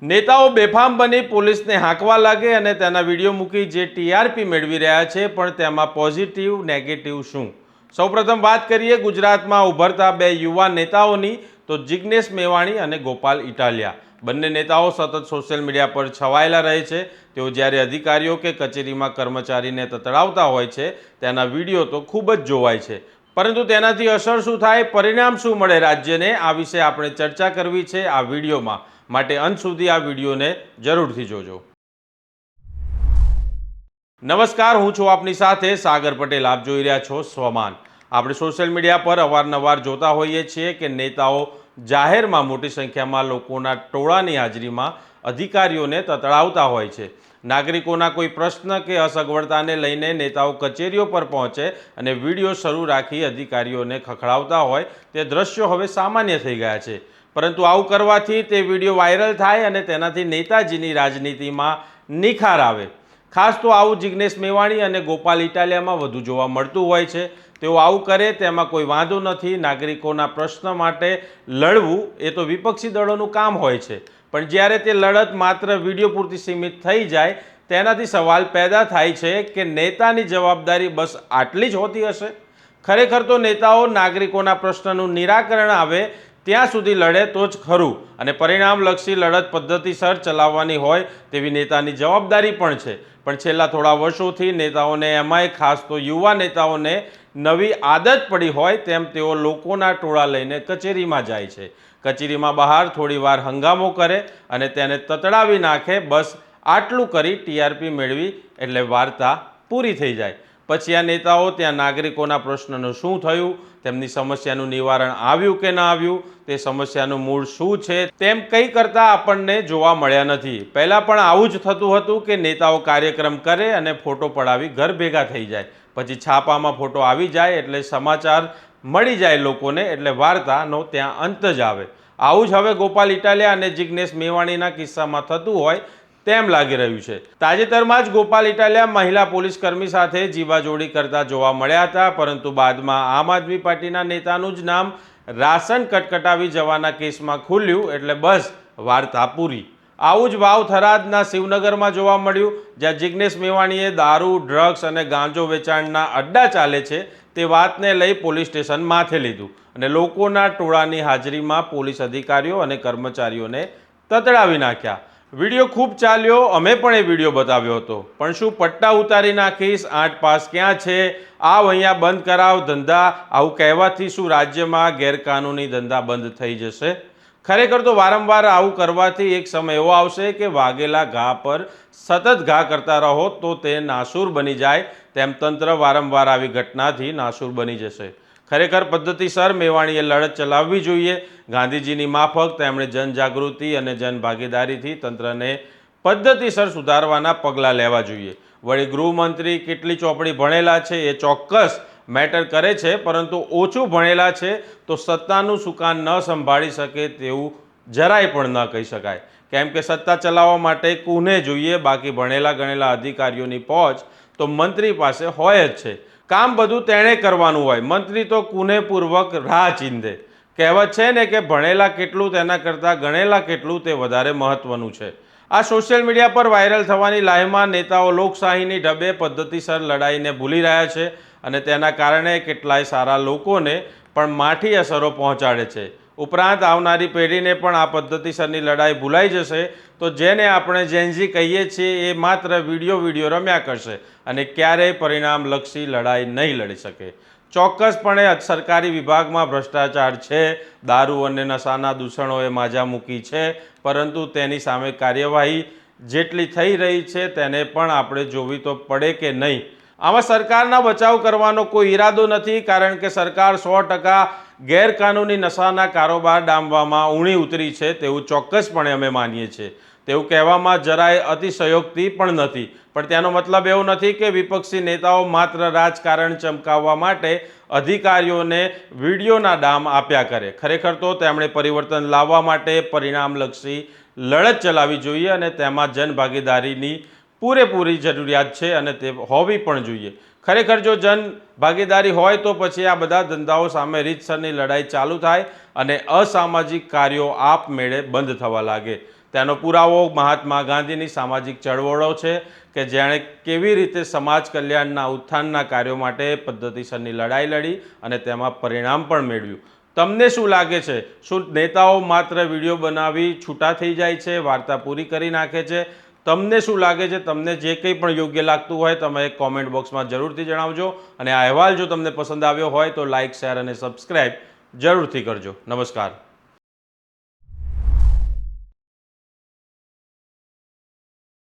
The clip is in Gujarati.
નેતાઓ બેફામ બની પોલીસને હાંકવા લાગે અને તેના વિડીયો મૂકી જે ટીઆરપી મેળવી રહ્યા છે, પણ તેમાં પોઝિટિવ નેગેટિવ શું? સૌપ્રથમ વાત કરીએ ગુજરાતમાં ઉભરતા બે યુવા નેતાઓની, તો જિગ્નેશ મેવાણી અને ગોપાલ ઇટાલિયા. બંને નેતાઓ સતત સોશિયલ મીડિયા પર છવાયેલા રહે છે. તેઓ જ્યારે અધિકારીઓ કે કચેરીમાં કર્મચારીને તતડાવતા હોય છે, તેના વિડીયો તો ખૂબ જ જોવાય છે. પરંતુ તેનાથી અસર શું થાય, પરિણામ શું મળે રાજ્યને, આ વિશે આપણે ચર્ચા કરવી છે આ વિડીયોમાં. માટે અંત સુધી આ વિડીયોને જરૂરથી જોજો. નમસ્કાર, હું છું આપની સાથે સાગર પટેલ. આપ જોઈ રહ્યા છો સ્વમાન. આપણે સોશિયલ મીડિયા પર અવારનવાર જોતા હોઈએ છીએ કે નેતાઓ જાહેરમાં મોટી સંખ્યામાં લોકોના ટોળાની હાજરીમાં અધિકારીઓને તતડાવતા હોય છે. નાગરિકોના કોઈ પ્રશ્ન કે અસગવડતાને લઈને નેતાઓ કચેરીઓ પર પહોંચે અને વિડીયો શરૂ રાખી અધિકારીઓને ખખડાવતા હોય તે દ્રશ્યો હવે સામાન્ય થઈ ગયા છે. પરંતુ આવું કરવાથી તે વિડીયો વાયરલ થાય અને તેનાથી નેતાજીની રાજનીતિમાં નિખાર આવે. ખાસ તો આવું જિગ્નેશ મેવાણી અને ગોપાલ ઇટાલિયામાં વધુ જોવા મળતું હોય છે. તેઓ આવું કરે તેમાં કોઈ વાંધો નથી. નાગરિકોના પ્રશ્ન માટે લડવું એ તો વિપક્ષી દળોનું કામ હોય છે. પણ જ્યારે તે લડત માત્ર વિડીયો પૂરતી સીમિત થઈ જાય, તેનાથી સવાલ પેદા થાય છે કે નેતાની જવાબદારી બસ આટલી જ હોતી હશે? ખરેખર તો નેતાઓ નાગરિકોના પ્રશ્નનું નિરાકરણ આવે ત્યાં સુધી લડે તો જ ખરું, અને પરિણામલક્ષી લડત પદ્ધતિસર ચલાવવાની હોય તેવી નેતાની જવાબદારી પણ છે. પણ છેલ્લા થોડા વર્ષોથી નેતાઓને, એમાંય ખાસ તો યુવા નેતાઓને નવી આદત પડી હોય તેમ તેઓ લોકોના ટોળા લઈને કચેરીમાં જાય છે. કચેરીમાં બહાર થોડીવાર હંગામો કરે અને તેને તતડાવી નાખે. બસ આટલું કરી ટીઆરપી મેળવી એટલે વાર્તા પૂરી થઈ જાય. પછી આ નેતાઓ ત્યાં નાગરિકોના પ્રશ્નનું શું થયું, તેમની સમસ્યાનું નિવારણ આવ્યું કે ન આવ્યું, તે સમસ્યાનું મૂળ શું છે, તેમ કંઈ કરતા આપણને જોવા મળ્યા નથી. પહેલાં પણ આવું જ થતું હતું કે નેતાઓ કાર્યક્રમ કરે અને ફોટો પડાવી ઘર ભેગા થઈ જાય. પછી છાપામાં ફોટો આવી જાય એટલે સમાચાર મળી જાય લોકોને, એટલે વાર્તાનો ત્યાં અંત જ આવે. આવું જ હવે ગોપાલ ઇટાલિયા અને જિગ્નેશ મેવાણીના કિસ્સામાં થતું હોય તેમ લાગી રહ્યું છે. તાજેતરમાં જ ગોપાલ ઇટાલિયા મહિલા પોલીસકર્મી સાથે જીવાજોડી કરતા જોવા મળ્યા હતા, પરંતુ બાદમાં આમ આદમી પાર્ટીના નેતાનું જ નામ રાશન કટકટાવી જવાના કેસમાં ખુલ્યું એટલે બસ વાર્તા પૂરી. આવું જ વાવ થરાદના શિવનગરમાં જોવા મળ્યું, જ્યાં જિગ્નેશ મેવાણીએ દારૂ, ડ્રગ્સ અને ગાંજો વેચાણના અડ્ડા ચાલે છે તે વાતને લઈ પોલીસ સ્ટેશન માથે લીધું અને લોકોના ટોળાની હાજરીમાં પોલીસ અધિકારીઓ અને કર્મચારીઓને તતડાવી નાખ્યા. વિડીયો ખૂબ ચાલ્યો, અમે પણ એ વિડીયો બતાવ્યો હતો. પણ શું પટ્ટા ઉતારી નાખીશ, 8 પાસ ક્યાં છે, આવ અહીંયા બંધ કરાવ ધંધા, આવું કહેવાથી શું રાજ્યમાં ગેરકાનૂની ધંધા બંધ થઈ જશે? ખરેખર તો વારંવાર આવું કરવાથી એક સમય એવો આવશે કે વાગેલા ઘા પર સતત ઘા કરતા રહો તો તે નાસૂર બની જાય, તેમ તંત્ર વારંવાર આવી ઘટનાથી નાસૂર બની જશે. ખરેખર પદ્ધતિસર મેવાણીએ લડત ચલાવવી જોઈએ. ગાંધીજીની માફક તેમણે જનજાગૃતિ અને જનભાગીદારીથી તંત્રને પદ્ધતિસર સુધારવાના પગલાં લેવા જોઈએ. વળી ગૃહમંત્રી કેટલી ચોપડી ભણેલા છે એ ચોક્કસ મેટર કરે છે, પરંતુ ઓછું ભણેલા છે તો સત્તાનું સુકાન ન સંભાળી શકે તેવું જરાય પણ ન કહી શકાય. કેમ કે સત્તા ચલાવવા માટે કુને જોઈએ, બાકી ભણેલા ગણેલા અધિકારીઓની પહોંચ તો મંત્રી પાસે હોય જ છે. કામ બધું તેણે કરવાનું હોય, મંત્રી તો કુનેપૂર્વક રાહ ચીંધે. કહેવત છે ને કે ભણેલા કેટલું તેના કરતાં ગણેલા કેટલું તે વધારે મહત્વનું છે. આ સોશિયલ મીડિયા પર વાયરલ થવાની લાહેમાં નેતાઓ લોકશાહીની ઢબે પદ્ધતિસર લડાઈને ભૂલી રહ્યા છે અને તેના કારણે કેટલાય સારા લોકોને પણ માઠી અસરો પહોંચાડે છે. ઉપરાંત આવનારી પેઢીને પણ આ પદ્ધતિસરની લડાઈ ભૂલાઈ જશે તો જેને આપણે જેનઝી કહીએ છીએ એ માત્ર વિડીયો રમ્યા કરશે અને ક્યારેય પરિણામલક્ષી લડાઈ નહીં લડી શકે. ચોક્કસપણે સરકારી વિભાગમાં ભ્રષ્ટાચાર છે, દારૂ અને નશાના દૂષણોએ માજા મૂકી છે, પરંતુ તેની સામે કાર્યવાહી જેટલી થઈ રહી છે તેને પણ આપણે જોવી તો પડે કે નહીં. આમાં સરકારના બચાવ કરવાનો કોઈ ઈરાદો નથી, કારણ કે સરકાર 100% ગેરકાનૂની નશાના કારોબાર ડામવામાં ઊણી ઉતરી છે તેવું ચોક્કસપણે અમે માનીએ છીએ. તેવું કહેવામાં જરાય અતિશયોક્તિ પણ નથી. પણ તેનો મતલબ એવો નથી કે વિપક્ષી નેતાઓ માત્ર રાજકારણ ચમકાવવા માટે અધિકારીઓને વિડીયોના ડામ આપ્યા કરે. ખરેખર તો તેમણે પરિવર્તન લાવવા માટે પરિણામલક્ષી લડત ચલાવવી જોઈએ અને તેમાં જનભાગીદારીની પૂરેપૂરી જરૂરિયાત છે અને તે હોવી પણ જોઈએ. ખરેખર જો જન ભાગીદારી હોય તો પછી આ બધા ધંધાઓ સામે રીતસરની લડાઈ ચાલુ થાય અને અસામાજિક કાર્યો આપમેળે બંધ થવા લાગે. તેનો પુરાવો મહાત્મા ગાંધીની સામાજિક ચળવળો છે કે જેણે કેવી રીતે સમાજ કલ્યાણના ઉત્થાનના કાર્યો માટે પદ્ધતિસરની લડાઈ લડી અને તેમાં પરિણામ પણ મેળવ્યું. તમને શું લાગે છે? શું નેતાઓ માત્ર વિડીયો બનાવી છૂટા થઈ જાય છે, વાર્તા પૂરી કરી નાખે છે? તમને શું લાગે છે? તમને જે કંઈ પણ યોગ્ય લાગતું હોય તમે કોમેન્ટ બોક્સમાં જરૂરથી જણાવજો. અને આ અહેવાલ જો તમને પસંદ આવ્યો હોય તો લાઇક, શેર અને સબસ્ક્રાઈબ જરૂરથી કરજો. નમસ્કાર.